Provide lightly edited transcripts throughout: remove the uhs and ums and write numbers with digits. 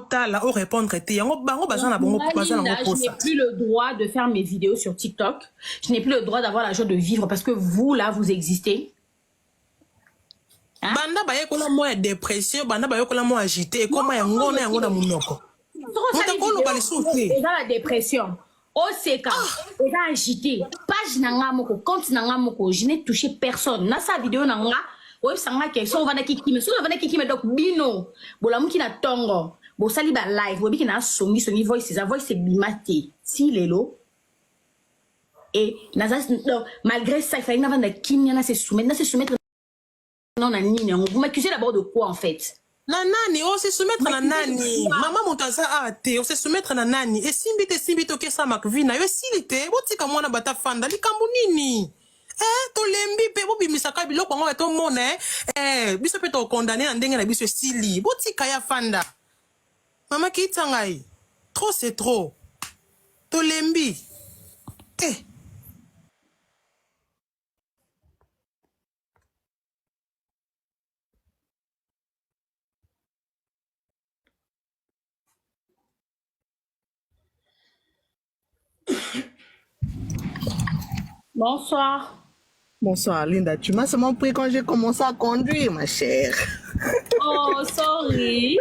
tala ou répondre te yango bango bazana bongo bazana Là, je n'ai plus le droit de faire mes vidéos sur TikTok. Je n'ai plus le droit d'avoir la joie de vivre parce que vous là vous existez. Hein? Banda baye kola mo dépression, banda baye kola mo agité et comment yango na yango na munoko. Déjà la dépression. OCK, déjà agité. Page nanga moko, compte nanga moko, je n'ai touché personne. Na sa vidéo nanga, ouais sanga ke so vana kiki me, so vana kiki me donc bino. Bola muki na tongo. Bo sali ba live, bo biki na songi voice, sa voice bimate. Si lelo. Et malgré ça, il fallait na kimia na se soumettre non na nini. Vous m'accusez d'abord de quoi en fait? Nanani, on se soumettre na nani. Maman montaza ate, on se soumettre na nani. Et simbite ke sa makvina. Yo silite, botika mwana bata fanda likambu nini. To lembi pe bo bimisaka biloko ngo to mona biso pe to condamner na ndenge na biso sili. Botika ya fanda. Mama ki tangai. Trop c'est trop. To lembi. Bonsoir. Bonsoir, Linda. Tu m'as seulement pris quand j'ai commencé à conduire, ma chère. Oh, sorry.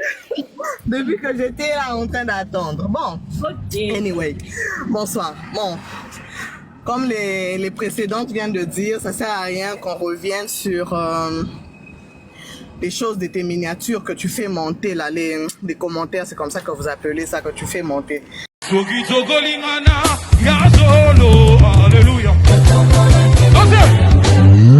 Depuis que j'étais là en train d'attendre. Bon. Okay. Anyway. Bonsoir. Bon. Comme les précédentes viennent de dire, ça sert à rien qu'on revienne sur les choses de tes miniatures que tu fais monter, là, les commentaires, c'est comme ça que vous appelez ça, que tu fais monter. Alléluia.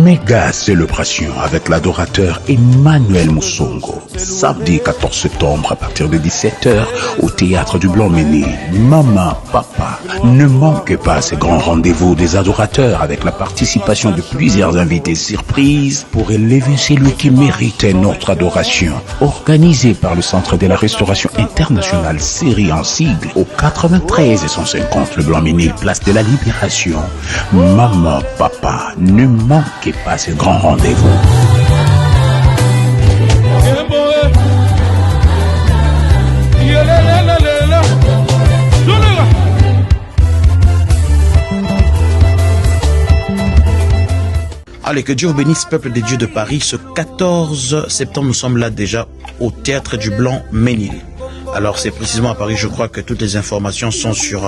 Méga célébration avec l'adorateur Emmanuel Moussongo. Samedi 14 septembre à partir de 17h au théâtre du Blanc-Ménil. Maman, papa, ne manquez pas ces grands rendez-vous des adorateurs avec la participation de plusieurs invités surprises pour élever celui qui méritait notre adoration. Organisé par le Centre de la Restauration Internationale série en sigle au 93 et 150 le Blanc-Ménil, place de la Libération. Maman, papa, ne manquez pas ces grands rendez-vous. Allez, que Dieu vous bénisse, peuple des dieux de Paris. Ce 14 septembre, nous sommes là déjà au théâtre du Blanc-Ménil. Alors, c'est précisément à Paris, je crois que toutes les informations sont sur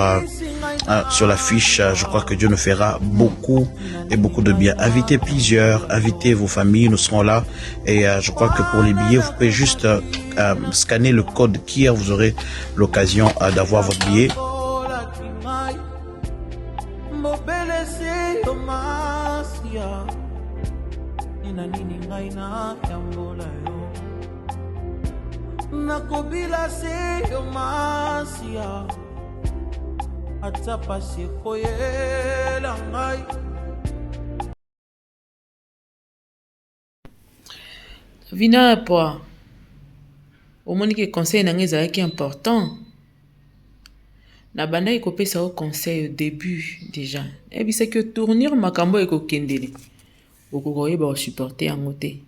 l'affiche. Je crois que Dieu nous fera beaucoup et beaucoup de bien. Invitez plusieurs, invitez vos familles, nous serons là. Et je crois que pour les billets, vous pouvez juste scanner le code KIR, vous aurez l'occasion d'avoir votre billet. Vina poa. Au moins que conseil n'a rien qui important. Na banda iko pesa au conseil au début déjà. Et puis c'est que tournure makambo eko kendele. Okokoye ba supporter en côté.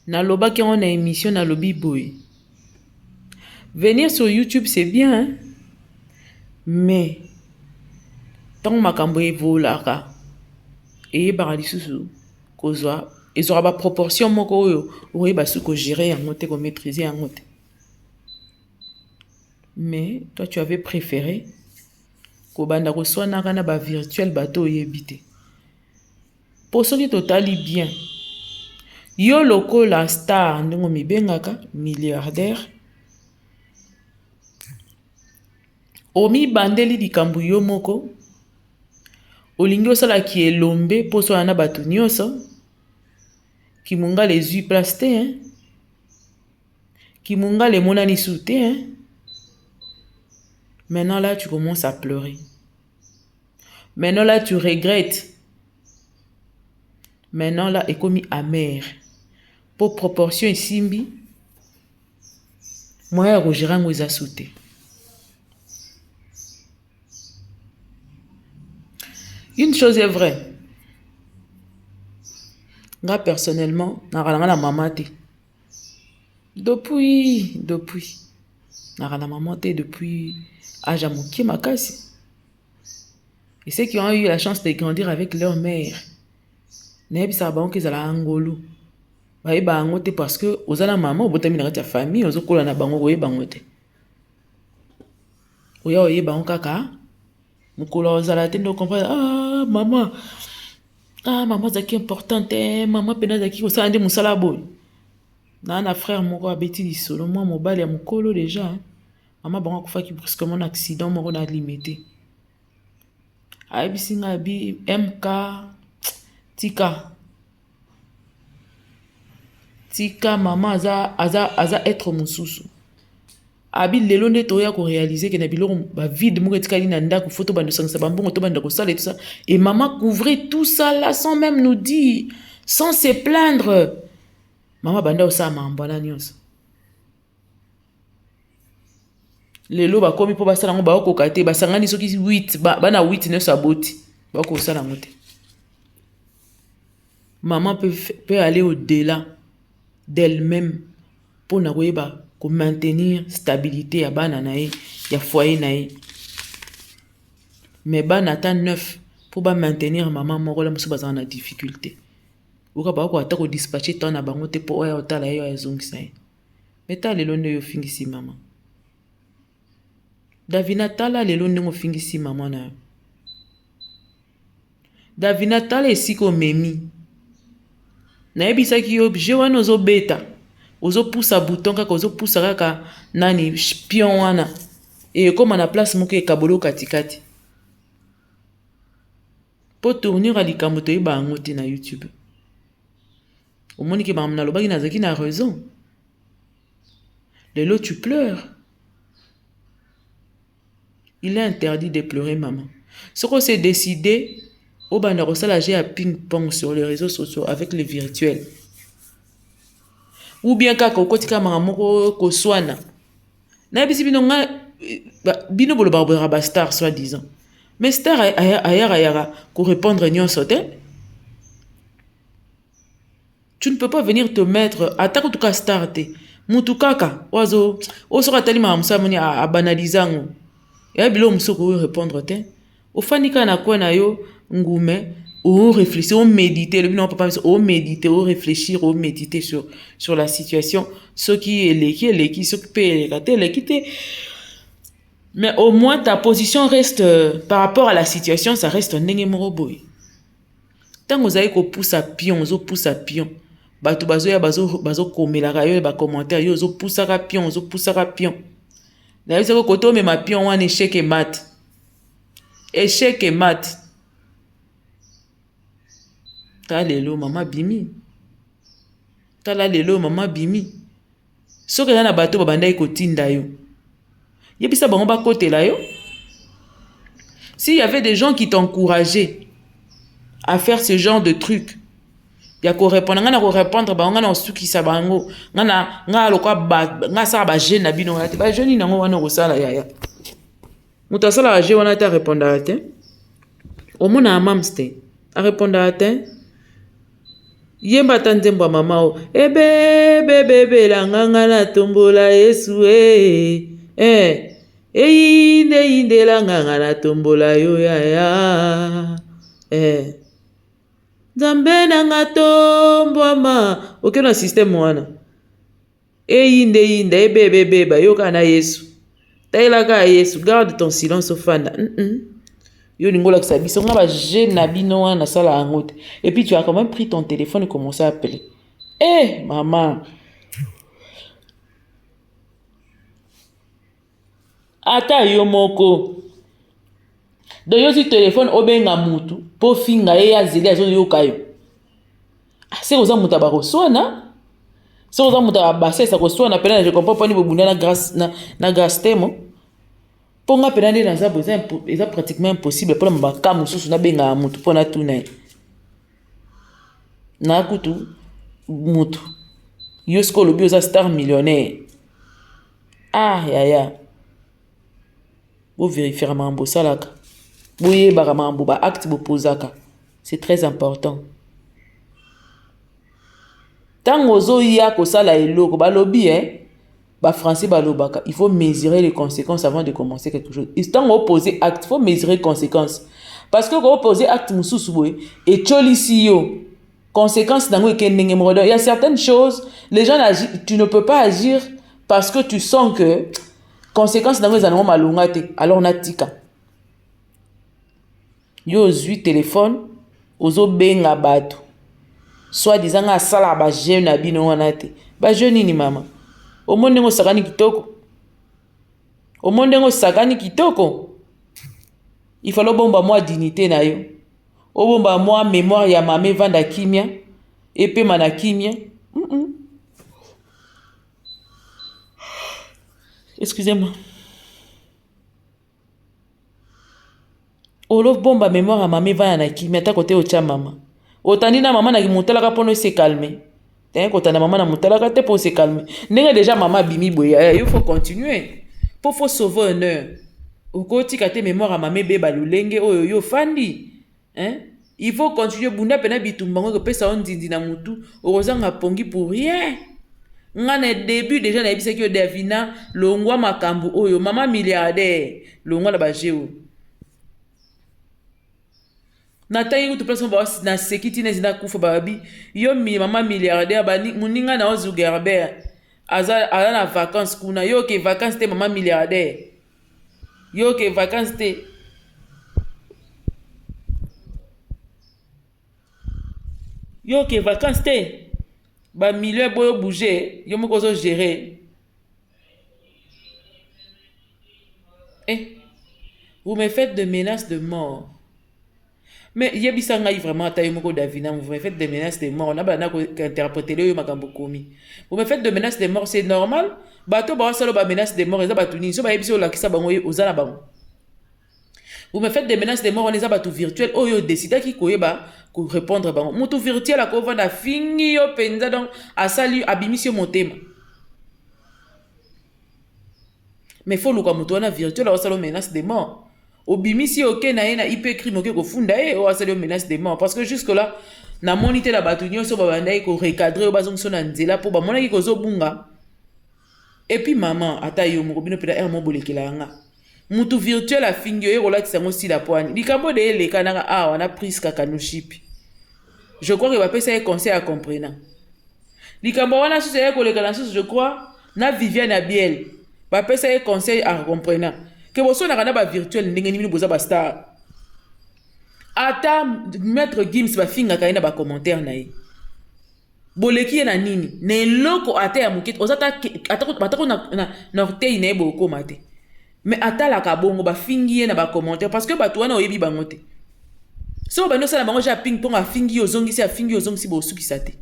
Na loba qui on a émission na lobby boy. Venir sur YouTube c'est bien hein? Mais tant makambo evolaka et baradisusu kozwa ils aura ba proportion moko oyo oye ba su ko gérer en côté ko maîtriser en côté. Mais toi tu avais préféré ko banda ko swana kana ba virtuel bato yebité. Pour ce qui totali bien. Yo loko la star ndingo mibengaka milliardaire. Omi bandeli likambu yo moko. Olingi osala ki elombe poso ana batu nyonso. Ki munga les yeux plastés hein. Ki munga les monani souté hein. Maintenant là tu commences à pleurer. Maintenant là tu regrettes. Maintenant là est commis amer. Pour proportion simbi. Moi Rogeran vous sauté. Une chose est vraie. Moi personnellement, na la maman té. Depuis. Narana maman t'es depuis âge à moké makasi. Et ceux qui ont eu la chance de grandir avec leur mère, n'est pas bon qu'ils allaient à Angolo. Bah, ils bangote parce que aux ala maman, au bout de ta famille, aux autres na bango, oui bangote. Oui, bango kaka. Mukolo aux ala tendo comprendre. Ah maman zaki importante, maman pena zaki au sein de musala boy. Nana frère moko abeti di solo moi mobile ya mukolo déjà. Maman bango kufa ki brusquement un accident moko na limité. Abisinga bi MK tika maman aza être mususu abi lelo nde toya ko réaliser que na biloko ba vide moko etikali na ndako photo bando sangisa bambongo to bando ko sala et tout ça et maman couvrait tout ça là sans même nous dire, sans se plaindre. Maman banda osa mambana nyonso lelo ba komi po basala ngo ba ko kate basangani soki 8 bana 8 ne saboti ba ko sala ngote. Maman peut aller au-delà d'elle-même pour maintenir stabilité à bana nae ya foyer nae. Mais bana ata 9 pour maintenir maman moko la musu bazana na difficulté. Oka ba ko ata ko dispatcher ton na bango te po oya otala yo azongisa. Mais ta lelo nde yo fingisi maman. Davina tala lelo nde ngo fingisi maman na. Davina tala esiko memi. Na ebisaki yo objet wana ozo beta. Ozo poussa bouton kaka ozo poussa kaka nani pion wana. Et comme na place moko ekabolo katikati. Pour tournir à likambo to yeba ngoti na YouTube. Omoni ke ba mna lobaki na zaki na raison. Lelo tu pleures. Il est interdit de pleurer maman. Ce qu'on s'est décidé au banda kosala jeu à ping-pong sur les réseaux sociaux avec les virtuels. Ou bien kaka okotika makamoko koswana. Na bisi bino nga bino bolo barbera ba star soi-disant. Mais star ayara ko répondre nyonso te. Tu ne peux pas venir te mettre atako tuka star te. Mutu kaka wazo osora tali makamsa moni a banalizango. Ya bilo musoko répondre te. Ofanika na kwa na yo ngume ou réfléchir, ou méditer, le non papa ou méditer, ou réfléchir, ou méditer sur la situation, ce qui est l'équipe, ce qui peut l'équité. Mais au moins ta position reste par rapport à la situation, ça reste ndenge moroboy. Tant vous avez ko pousse à pion, zo pousse à pion. Bato bazo ya bazo komela rayo ba commentaire yo zo pousse à pion, zo pousse à pion. Na yo ko to me ma pion wan échec et mat. Échec et mat. Talelo mama bimi. Talalelo mama bimi. Soki na bato babanda ekotinda yo. Yebisa bango ba côté là yo. S'il y avait des gens qui t'encourageaient à faire ce genre de trucs, ya ko répondre ngana ko répondre ba ngana osuki sa bango ngana lokwa nga sa ba jeune na bino ngati ba jeune nango wana ko sala ya. Muta sala a jeune wana ta répondre à te. Omona mamste a répondre à te. Yemba tanzemba mama o bebe la nganga na tombola Yesu inde la nganga na tombola yo ya Nzambe na nga tombwa ma okena système wana inde bebe ba yoka na Yesu tailaka Yesu garde ton silence au fanda yo ningola que ça biso nga ba jeune na bino wana sala angote et puis tu as quand même pris ton téléphone et commencé à appeler maman ata yo moko do yo si téléphone obenga mutu po finga ye azeli azo yoka yo c'est oza muta ba koswana c'est oza muta ba sesa koswana pena je comprends pas ni bobunda na grâce temo. Pour nga pena na za besoin est pratiquement impossible pour la mbaka mususu na benga mutu pona tuna na kutu mutu yo sko lobi oza star millionnaire ya bo vérifier mambo salaka bo yeba mambo ba acte bo posaka c'est très important. Tant ozo ya kosala eloko balobi ba français balobaka, il faut mesurer les conséquences avant de commencer quelque chose. Et tant opposer acte, il faut mesurer les conséquences. Parce que quand opposer acte mususu boy et cholisi yo conséquences dango ekendenge modo. Il y a certaines choses, les gens agissent, tu ne peux pas agir parce que tu sens que conséquences dango ezango malunga te. Alors on a tika. Yo zui téléphone, ozo benga bato. Soit disant à sala ba jeune abino wana te. Ba jeune ni mama. Au monde ngo sakani kitoko. Au monde ngo sakani kitoko. Il faut bomba moi dignité na yo. O bomba moi mémoire ya mame vanda kimia. Epe mana kimia. Excusez-moi. Olof bomba mémoire à mame vanda kimia ta côté ocha mama. Otandi na mama na kimutalaka pono se calmer. T'es kotana mama na mutalaka te pour se calmer. N'est déjà maman bimi boya. Il faut continuer. Faut sauver honneur. Okoti kate mémoire à maman beba lulenge oyo yo fandi. Hein? Il faut continuer bunda pena bitumbango que pesa on dindi na mutu. Orozanga pongi pour rien. Ngane début déjà na ebise ki devina longwa makambu oyo mama milliardaire longwa la bajeo. Natayi kutu place na sekiti nezina kufa babi yo mi mama milliardaire bani muninga na ozu Gerber aza na vacances kuna yo ke vacances te mama milliardaire yo ke vacances te ba milieu boyo bouger yo moko zo gérer vous me faites de menaces de mort. Mais il y a vraiment Davina, vous me faites des menaces de mort. On a interprété le makambo komi. Vous me faites des menaces de mort, c'est normal. Bato ba salo ba menace de mort, eza batuni. So ba ebiso la kisa bango ozala bango. Vous me faites des menaces de mort, on eza batu virtuel. Oh yo décida ki koyeba ko répondre bango. Mutu virtuel a ko vanda fingi yo penza donc a sali abimisio motema. Mais faut luka mutu na virtuel a salo menace de mort. Obimisi ok na yena ipe crime ok ko funda o asali menace de mort parce que jusque là na monité la batunyo so ba bandai ko recadrer o bazong so na nzela po ba monaki ko zo bunga et puis maman ata yo mo bino peda mo bolekela nga mutu virtuel a fingio e rola tsango si la poigne likambo de ele kananga on a pris kakanoship je crois que va pesa un conseil à comprendre likambo wana so se ko lekala so je crois na Viviane Abiel va pesa un conseil à comprendre que vous soyez dans virtuel n'engagez pas de star. Ata maître Gims va finga kaina ba commentaire nae. Boleki na nini? Ne loko ata ya mukit. Ozata atako na nortei ne boko mate. Mais ata la kabongo ba fingi na ba commentaire parce que ba tuana oyebi bangote. So ba no sala bango ja ping pong a fingi ozongisi bo sukisate.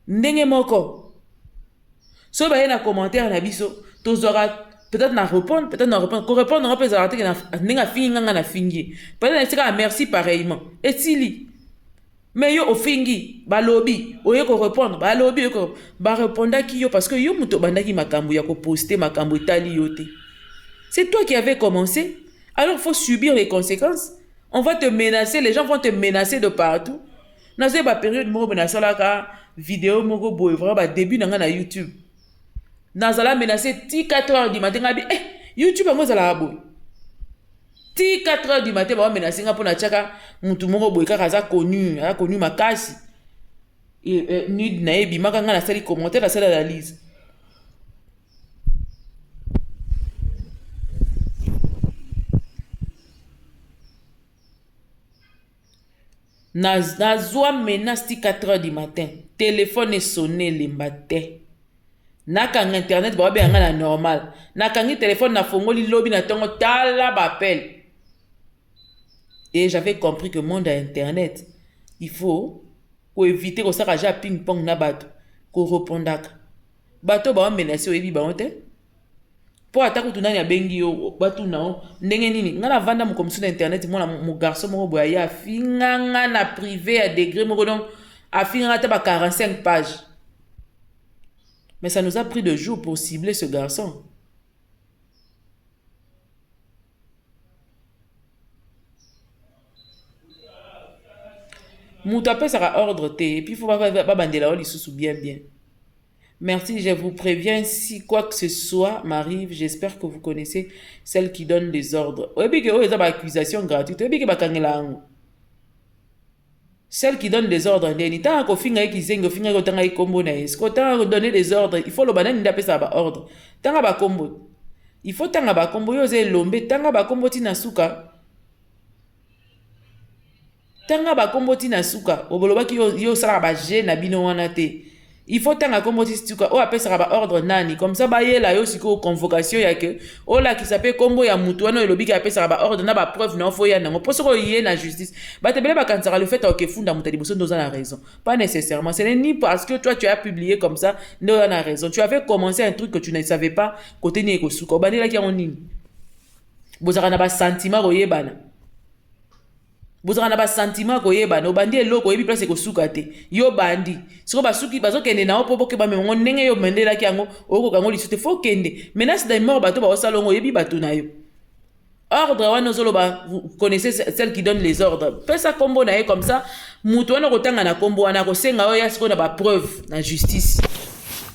Ndenge moko. So ba na commentaire na biso tozora peut-être na répondre, peut-être na répondre. Qu'on répondre, on peut s'arrêter que na fingi na fingi. Peut-être que merci pareillement. Et si mais yo ofingi ba lobby, oye ko répondre, ba lobby ko ba répondre ki yo parce que yo muto bandaki makambu ya ko poster makambu itali yote. C'est toi qui avais commencé. Alors il faut subir les conséquences. On va te menacer, les gens vont te menacer de partout. Dans cette période mo menacer la ka vidéo moko boy vraiment début na YouTube. Nazala menacé ti 4h du matin ngabi YouTube ngo zala boy ti 4h du matin ba menacé nga pona chaka mutu moko boy kaka za connu makasi et nid na ebi maka nga na sali commentaire la sala analyse nazwa menace ti 4h du matin téléphone est sonné le matin. Nakang internet ba be nga na normal nakangi téléphone na fongoli lobby na tongo tala ba appel et j'avais compris que monde à internet il faut éviter ko saka ja ping pong na bato ko répondaka bato ba menacer oyebi ba honte po atako tunani ya bengi yo bato na ndenge nini nga na vanda mo comme sur internet mo na mo garçon mo boya ya finga nga na privé à degré mo donc a finga ta ba 45 pages. Mais ça nous a pris 2 jours pour cibler ce garçon. Mouta peut sera ordre T. Et puis il faut pas bander la sous bien. Merci, je vous préviens, si quoi que ce soit m'arrive, j'espère que vous connaissez celle qui donne les ordres. Et puis que vous avez une accusation gratuite. Et puis que vous celle qui donne les ordres, tant qu'on finit qui zeng, finit autant à combo naïs. Quand on donner les ordres, il faut le banane d'après ça ba ordre. Tant à ba combo. Il faut tant à ba combo yo zé lombe, tant à ba combo tina suka. Tant à ba combo tina suka. Oboloba ki yo sala ba je na bino wana te. Il faut tant à combo tina suka. O appelle ça ba ordre nani. Comme ça ba yé la yo siko convocation ya que. O la qui s'appelle combo ya mutu wana elobi ki appelle ça ba ordre na ba preuve na fo ya nango. Poso ko yé na justice. Ba te bele ba kansara le fait que funda mutali boso ndoza la raison. Pas nécessairement. Ce n'est ni parce que toi tu as publié comme ça, non on a raison. Tu avais commencé un truc que tu ne savais pas côté ni ko suka. Ba la ki on nini. Bozara na ba sentiment ko yebana. Bozara na ba sentiment ko yebana. Obandi eloko yebi place ko suka te. Yo bandi. Siko ba suki bazo kende na opo boke ba me ngo ndenge yo mendela ki yango oko kango lisute fo kende. Menace de mort bato ba osalongo yebi bato na yo. Ordre wana zolo ba vous connaissez celle qui donne les ordres. Fais ça combo na ye comme ça. Mutu wana kotanga na combo wana ko senga yo ya siko na ba preuve na justice.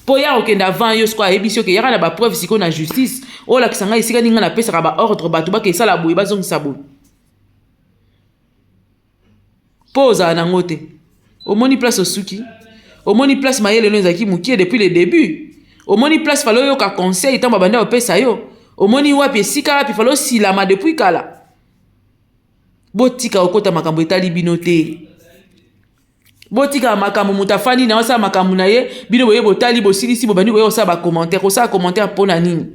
Po ya okenda avant yo siko yebi sio ke yaka na ba preuve siko na justice. O la kisanga isika ninga na pesa ba ordre bato ba ke sala boye bazong sabo. Pose à nangote. Au moni place au suki. Au moni place mayele no ezaki mukie depuis le début. Au moni place falo yo ka conseil tamba banda opesa yo. Au moni wapi esika wapi falo silama depuis kala. Botika okota makambo etali bino te. Botika makambo mutafani na osa makambo na ye bino boye botali bosilisi bobandi boye osa ba commentaire osa commentaire pona nini.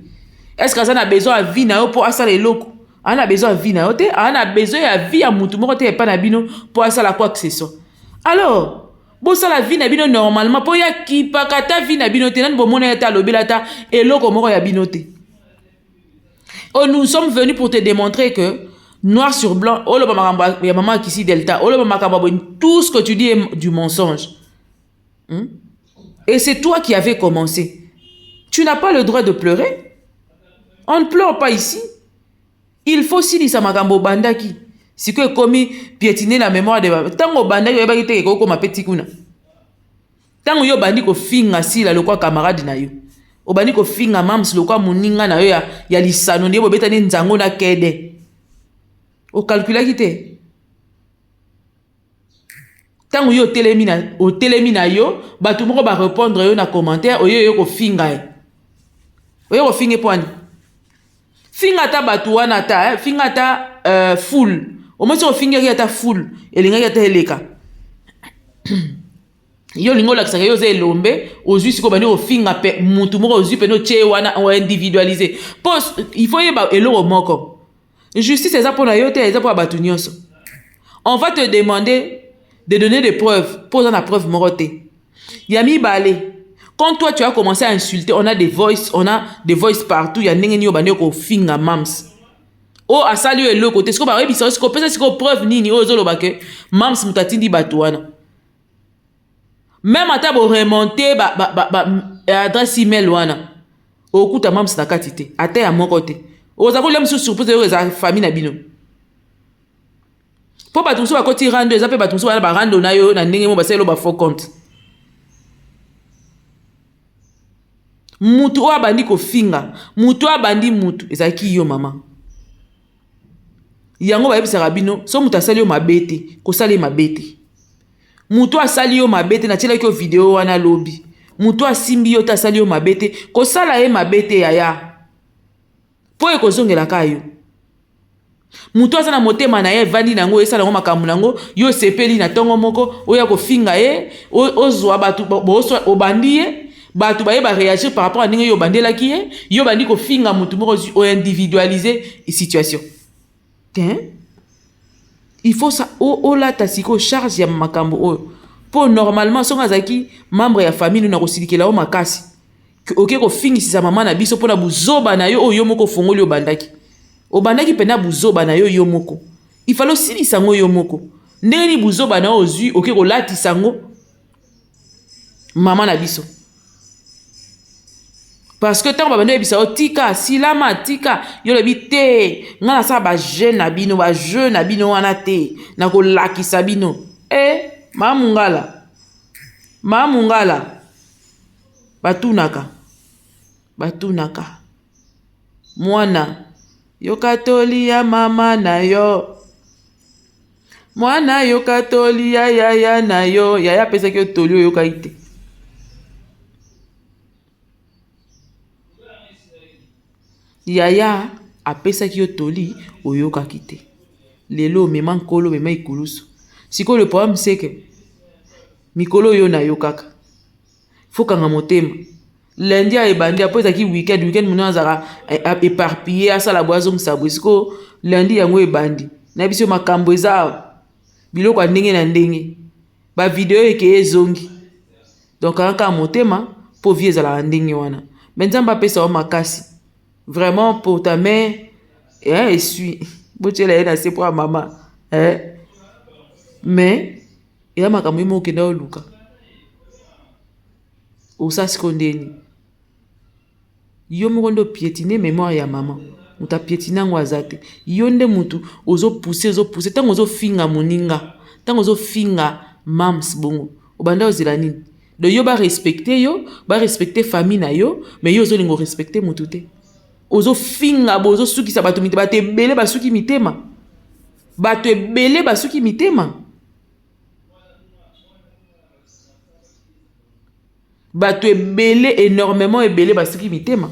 Est-ce que ça na besoin à vie na yo pour asala eloko? On a besoin de vie na yote, on a besoin de vie à mutu moko te pa na bino pour asala quoi que ce soit. Alors, bo ça la vie na bino normalement pour ya ki pakata vie na bino te nan bo mona ta lobela ta eloko moko ya bino te. Oh, nous sommes venus pour te démontrer que noir sur blanc, oh le maman ya maman qui si delta, oh le maman tout ce que tu dis est du mensonge. Et c'est toi qui avais commencé. Tu n'as pas le droit de pleurer. On ne pleure pas ici. Il faut si ça makambo bandaki. Si que commis piétiner la mémoire de tango bandaki yo ba kite ko ma petit kuna. Tango yo bandi ko finga sila lokwa camarade na yo. O bandi ko finga mams lokwa muninga na yo ya lisano ndiye bo betani nzango na kede. O calcula kite. Tango yo telemina yo, batu moko ba répondre yo na commentaire o yo ko finga e. O yo ko finge poani. Finga ta batu wana ta, finga ta full. Au moins si on finga ta full, elinga ya ta eleka. Yo lingo la kisaka yo ze lombe, ozui siko bani o finga pe mutu moko ozui pe no che wana o individualiser. Pos il faut yeba eloko moko. Justice eza pona yo te eza po batu nyonso. On va te demander de donner des preuves, posant la preuve moko te. Yami balé. Quand toi tu as commencé à insulter, on a des voices partout. Il y a n'engeni yo bande ko finga mams. Oh asali yo le côté. Est-ce que ba webi est-ce que peut-être que preuve nini o zolo ba ke mams mutatindi batuana. Même ata bo remonter adresse email wana. Okuta mams na katite. Ata ya moko te. O za ko lem sur surprise yo za famille na bino. Po batu so ba ko ti rando, za pe batu so ba rando na yo na ndenge mo ba selo ba faux compte. Mutu o abandi ko finga, mutu abandi mutu ezaki yo mama. Yango ba yebisa bino, so mutu asali yo mabete, ko sali mabete. Mutu asali yo mabete na tshela ko video wana lobi. Mutu asimbi yo ta sali yo mabete, ko sala ye mabete yaya. Po e ko zongela kayo. Mutu asana motema na ye vandi nango esala ngo makambu nango, yo sepeli na tongo moko, oya ko finga ye, ozwa batu bo obandi ye. Batu ba yeba réagir par rapport à ndenge yo bandela ki ye yo bandi ko finga mutu moko o individualiser situation. Tiens. Il faut ça o la tasiko charge ya makambo o. Po normalement songa zaki membre ya famille na ko silikela o makasi. OK ko fingi si sa mama na biso pona buzoba na yo yo moko fongoli o bandaki. O bandaki pena buzoba na yo moko. Il fallait sili sango yo moko. Ndenge ni buzoba na ozui OK ko lati sango mama na biso. Parce que tant babando ebisa otika silama tika yo le bité ngana sa ba jeune na bino wana te na ko laki sabino mamungala batunaka mwana yokatoli ya mama na yo mwana yokatoli ya yaya na yo yaya apesaki yo toli oyokaki te yaya apesaki yo toli oyokaki te lelo omema nkolo omema ikulusu sikoyo le problème c'est que mikolo oyo nayokaka fokanga motema lundi ayebandi apo ezalaki weekend mona azalaka éparpillé asala boye azongisa boye sikoyo lundi yango ebandi na biso makambo eza biloko ya ndenge na ndenge bavideo ekeye ezongi donc kaka motema mpo vie ezalaka ndenge wana me nzambe apesa yo makasi vraiment pour ta mère esui botiela ye na se po ya mama mais eya makambo emo okenda oluka osasi ko ndeni yo moko nde opiétine mémoire ya mama moto apiétine yango aza te yo nde motu ozopuse ntango ozofinga moninga ntango ozofinga mams bongo obanda ozela nini do yo barespecte yo barespecte famille na yo mais yo ozolinga orespecte motu te ozofinga bo ozosukisa bato mitema bato ebele basuki mitema bato ebele basuki mitema bato ebele énormément ebele basuki mitema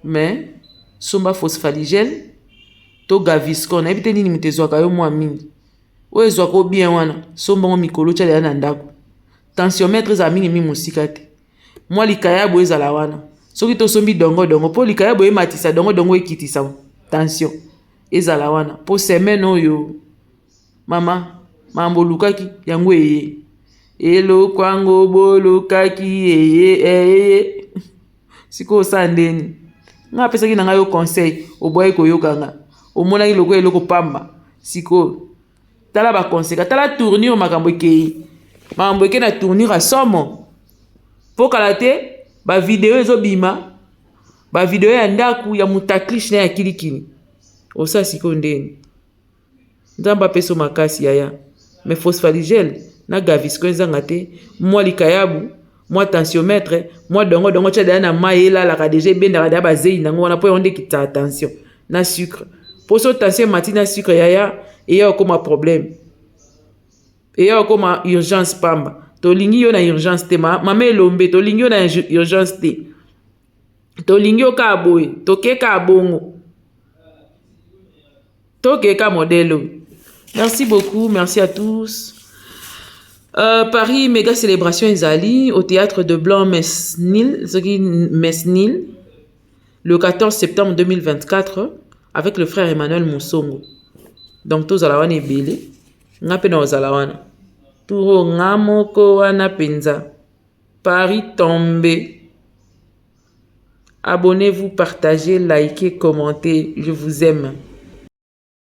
mais somba phosphaligel to gaviscon nayebi te nini moto ezwaka yo mwa mingi oyo ezwaka o bien wana sombango mikolo tya leya na ndako tensiomètre ezala mingi mosika te mwa likaya boye ezala wana soki tosombi dongo mpo likaya boye ematisa dongo ekitisa tension ezala wana mpo semaine oyo mama mambo olukaki yango eye elokwango bolukaki eye sikoyo osala ndeni nga apesaki na ngai yo conseil oboyaki koyokanga omonaki loko eloko pamba sikoyo tala bakonseka tala tournure makambo ekei na tournure asomo mpo kala te bavideo ezobima bavideo ya ndaku ya mutaklish na ya kilikili osala sikoyo ndeni nzambe apesa makasi yaya me phosphaligel na gaviscon ezanga te mwa likayabu mwa tensiomètre mwa dongo tya daya na mai elalaka deja ebendaka daya bazei nango wana mpo yango nde ekitaka tension na sucre mpo so tension emati na sucre yaya eya okoma problème eya okoma urgence pamba tolingi yo na urgence te mama elombe tolingi yo na urgence te tolingi yo kaka boye tokeka bongo tokeka modèle. Merci beaucoup, merci à tous. Paris, méga célébration Ezali au théâtre de Blanc-Mesnil, le 14 septembre 2024, avec le frère Emmanuel Moussongo. Donc, tous alawana ebele, ngapena ozalawana. Turo ngamoko wana penza. Paris tombé. Abonnez-vous, partagez, likez, commentez. Je vous aime.